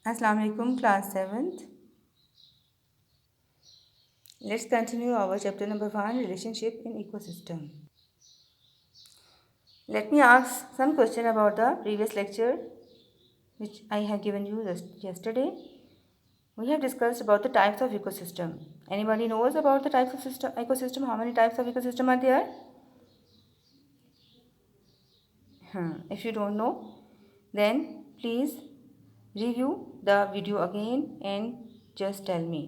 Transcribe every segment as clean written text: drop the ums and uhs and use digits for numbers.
Assalamu alaikum, class 7th. Let's continue our chapter number 1, relationship in ecosystem. Let me ask some question about the previous lecture which I have given you yesterday. We have discussed about the types of ecosystem. Anybody knows about the types of ecosystem? How many types of ecosystem are there? If you don't know, then please review the video again and just tell me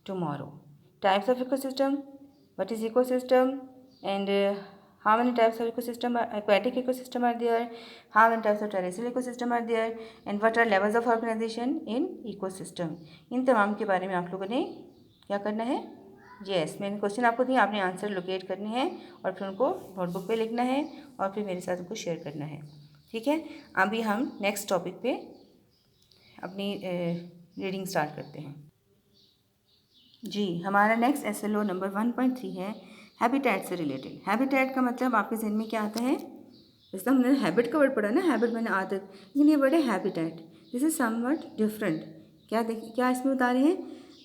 tomorrow. Types of ecosystem, what is ecosystem, and how many types of ecosystem are aquatic ecosystem are there, how many types of terrestrial ecosystem are there, and what are levels of organization in ecosystem. इन तमाम के बारे में आप लोगों ने क्या करना है? यस, मैंने क्वेश्चन आपको दिए, आपने आंसर लोकेट करने हैं और फिर उनको नोटबुक पे लिखना है और फिर मेरे साथ उनको शेयर करना है. ठीक है, अभी हम नेक्स्ट टॉपिक पे अपनी रीडिंग स्टार्ट करते हैं. जी, हमारा नेक्स्ट एसएलओ नंबर 1.3 है हैबिटेट से रिलेटेड. हैबिटेट का मतलब आपके जहन में क्या आता है? जैसे हमने हैबिट का वर्ड पढ़ा ना, हैबिट मैंने आदत, लेकिन ये वर्ड है habitat. This is something different. क्या इसमें बता रहे हैं?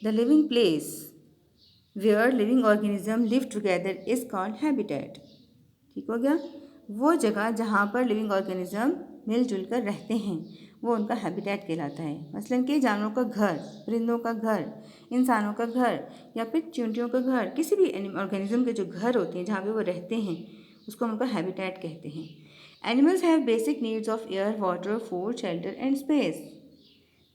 The living place where living organism live together is called habitat. ठीक हो गया? वो जगह जहाँ पर लिविंग ऑर्गेनिज्म मिलजुल कर रहते हैं वो उनका हैबिटेट कहलाता है. मसलन कि जानवरों का घर, परिंदों का घर, इंसानों का घर या फिर चींटियों का घर, किसी भी ऑर्गेनिज्म के जो घर होते हैं जहाँ पे वो रहते हैं उसको हम उनका हैबिटेट कहते हैं. Animals have basic needs of air, water, food, shelter and space.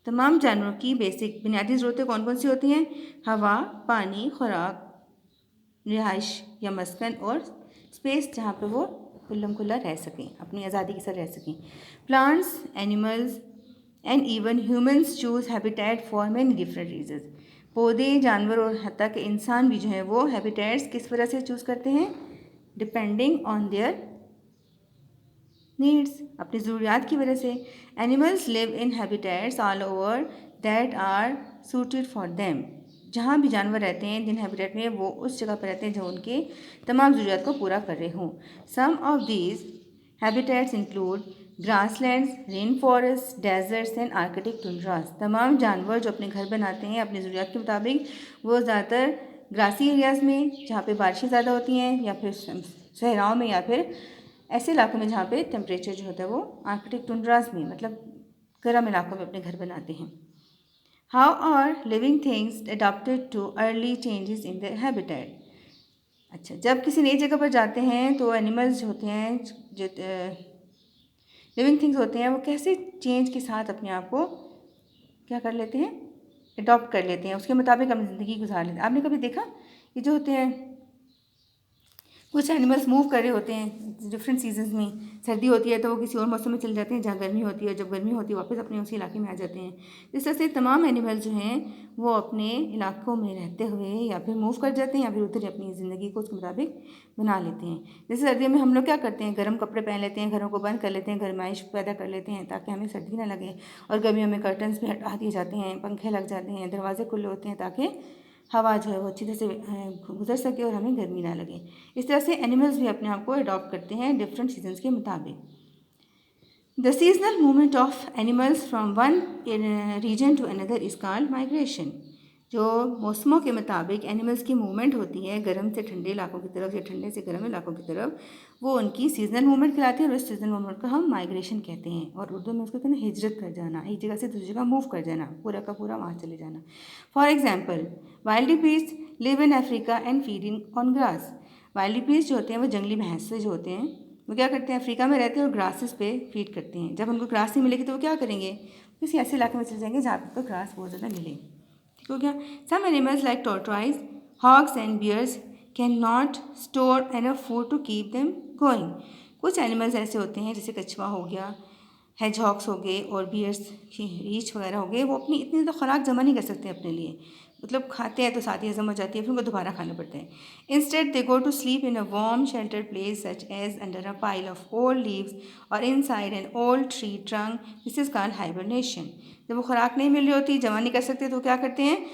तमाम जानवरों की बेसिक बुनियादी ज़रूरतें कौन कौन सी होती हैं? हवा, पानी, खुराक, रिहाइश या मस्कन और स्पेस जहाँ पे वो खुल्लम खुल्ला रह सकें, अपनी आज़ादी के साथ रह सकें. Plants, animals and even humans choose habitat for many different reasons. पौधे, जानवर और हत्ता के इंसान भी जो है वो हैबिटेट्स किस वजह से चूज़ करते हैं? डिपेंडिंग ऑन देयर नीड्स, अपनी ज़रूरियात की वजह से. Animals live in habitats all over that are suited for them. जहाँ भी जानवर रहते हैं जिन हैबिटेट में वो उस जगह पर रहते हैं जो उनके तमाम ज़रूरियात को पूरा कर रहे हों. Some of these habitats include grasslands, rain forest, deserts and Arctic tundras. तमाम जानवर जो अपने घर बनाते हैं अपनी ज़रूरियात के मुताबिक वो ज़्यादातर ग्रासी एरियाज़ में जहाँ पे बारिशें ज़्यादा होती हैं या फिर सहराओं में या फिर ऐसे इलाकों में जहाँ पे टेम्परेचर जो होता है वो आर्कटिक टुंड्रास में मतलब गर्म इलाकों में अपने घर बनाते हैं. How are living things adopted to early changes in their habitat. अच्छा, जब किसी नई जगह पर जाते हैं तो एनिमल्स जो होते हैं, जो लिविंग थिंग्स होते हैं, वो कैसे चेंज के साथ अपने आप को क्या कर लेते हैं? अडॉप्ट कर लेते हैं, उसके मुताबिक अपनी ज़िंदगी गुजार लेते हैं. आपने कभी देखा ये जो होते हैं कुछ एनिमल्स मूव कर रहे होते हैं डिफरेंट सीजन्स में. सर्दी होती है तो वो किसी और मौसम में चले जाते हैं जहाँ गर्मी होती है, जब गर्मी होती है वापस अपने उसी इलाके में आ जाते हैं. इस तरह से तमाम एनिमल्स जो हैं वो अपने इलाकों में रहते हुए या फिर मूव कर जाते हैं या फिर उधर अपनी ज़िंदगी को उसके मुताबिक बना लेते हैं. जैसे सर्दियों में हम लोग क्या करते हैं? गर्म कपड़े पहन लेते हैं, घरों को बंद कर लेते हैं, गर्माइश पैदा कर लेते हैं ताकि हमें सर्दी ना लगे. और गर्मियों में कर्टन्स भी हटा दिए जाते हैं, पंखे लग जाते हैं, दरवाजे खुले होते हैं ताकि हवा जो है वो अच्छी तरह से गुजर सके और हमें गर्मी ना लगे. इस तरह से एनिमल्स भी अपने आप को अडॉप्ट करते हैं डिफरेंट सीजन्स के मुताबिक. The seasonal movement of animals from one region to another is called migration. जो मौसमों के मुताबिक एनिमल्स की मूवमेंट होती है गर्म से ठंडे इलाकों की तरफ या ठंडे से गर्म इलाकों की तरफ, वो उनकी सीजनल मूवमेंट कहलाती है और उस सीजनल मूवमेंट को हम माइग्रेशन कहते हैं. और उर्दू में उसको कहते हैं हिजरत कर जाना, एक जगह से दूसरी जगह मूव कर जाना, पूरा का पूरा वहाँ चले जाना. For example, wild beast live in Africa and feeding on grass. Wild beast जो होते हैं वो जंगली भैंसे जो होते हैं वो क्या करते हैं? अफ्रीका में रहते हैं और ग्रासेस पे फीड करते हैं. जब उनको ग्रास नहीं मिलेगी तो वो क्या करेंगे? किसी ऐसे इलाके में चले जाएंगे जहाँ पर तो ग्रास बहुत ज़्यादा मिले. ठीक हो गया? Some animals like tortoise, hogs and bears can not store enough food to keep them going. कुछ एनिमल्स ऐसे होते हैं जैसे कछुआ हो गया, हेजहॉग्स हो गए और बियर्स, रीछ वगैरह हो गए, वो अपनी इतनी ज़्यादा खुराक जमा नहीं कर सकते अपने लिए. मतलब खाते हैं तो साथ ही हजम हो जाती है, फिर उनको दोबारा खाना पड़ता है. Instead they go to sleep in a warm shelter place such as under a pile of old leaves और inside an old tree trunk. This is called hibernation. जब वो खुराक नहीं मिल रही होती, जमा नहीं कर सकते, तो क्या करते हैं?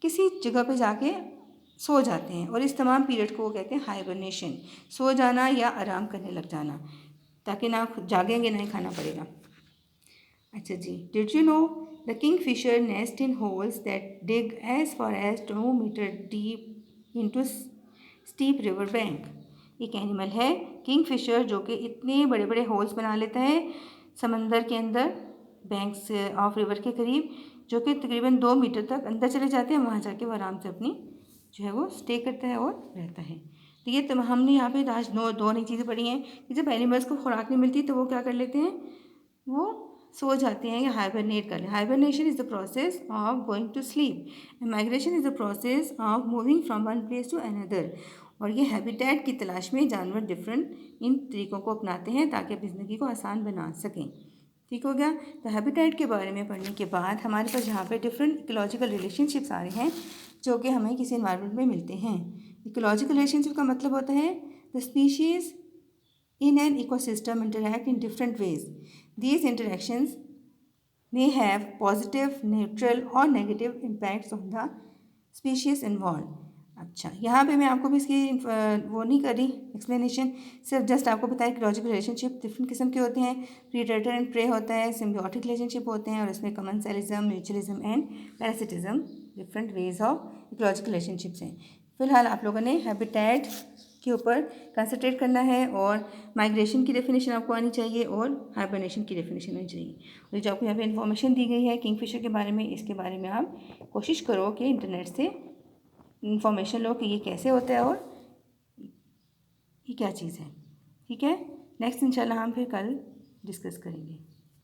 किसी जगह पे जाके सो जाते हैं और इस तमाम पीरियड को वो कहते हैं हाइबरनेशन. सो जाना या आराम करने लग जाना ताकि ना जागेंगे ना ही खाना पड़ेगा. अच्छा जी, did you know the kingfisher nest in holes that dig as far as 2 meter deep into steep river bank. एक एनिमल है किंगफिशर जो कि इतने बड़े बड़े होल्स बना लेता है समंदर के अंदर, बैंक्स ऑफ रिवर के करीब, जो कि तकरीबन 2 मीटर तक अंदर चले जाते हैं। वहाँ जाके वो आराम से अपनी जो है वो स्टे करता है और रहता है। तो ये हमने यहाँ पे आज दो नई चीज़ें पढ़ी हैं कि जब एनिमल्स को खुराक नहीं मिलती तो वो क्या कर लेते हैं, वो सो जाते हैं या हाइबरनेट कर लें। Hibernation is the process of going to sleep and migration is the process of moving from one place to another. और ये हैबिटेट की तलाश में जानवर डिफरेंट इन तरीक़ों को अपनाते हैं ताकि अपनी ज़िंदगी को आसान बना सकें। ठीक हो गया। तो हैबिटेट के बारे में पढ़ने के बाद हमारे पास यहाँ पे डिफरेंट इकोलॉजिकल रिलेशनशिप्स आ रहे हैं जो कि हमें किसी इन्वायरमेंट में मिलते हैं। इकोलॉजिकल रिलेशनशिप का मतलब होता है the species in an ecosystem interact in different ways. These interactions may have positive, neutral or negative impacts on the species involved. अच्छा, यहाँ पे मैं आपको भी इसकी वो नहीं कर रही एक्सप्लेनेशन, सिर्फ जस्ट आपको बताया कि लॉजिकल रिलेशनशिप डिफरेंट किस्म के होते हैं। प्रीडेटर एंड प्रे होता है, सिम्बियोटिक रिलेशनशिप होते हैं और इसमें commensalism, mutualism and parasitism different ways of ecological relationships हैं। फिलहाल आप लोगों ने हैबिटेट के ऊपर कंसंट्रेट करना है और माइग्रेशन की डेफिनेशन आपको आनी चाहिए और हाइबरनेशन की डेफिनेशन आनी चाहिए। और जो आपको यहाँ पे इन्फॉर्मेशन दी गई है किंगफिशर के बारे में, इसके बारे में आप कोशिश करो कि इंटरनेट से इन्फॉर्मेशन लो कि ये कैसे होता है और ये क्या चीज़ है। ठीक है, नेक्स्ट इंशाल्लाह हम फिर कल डिस्कस करेंगे।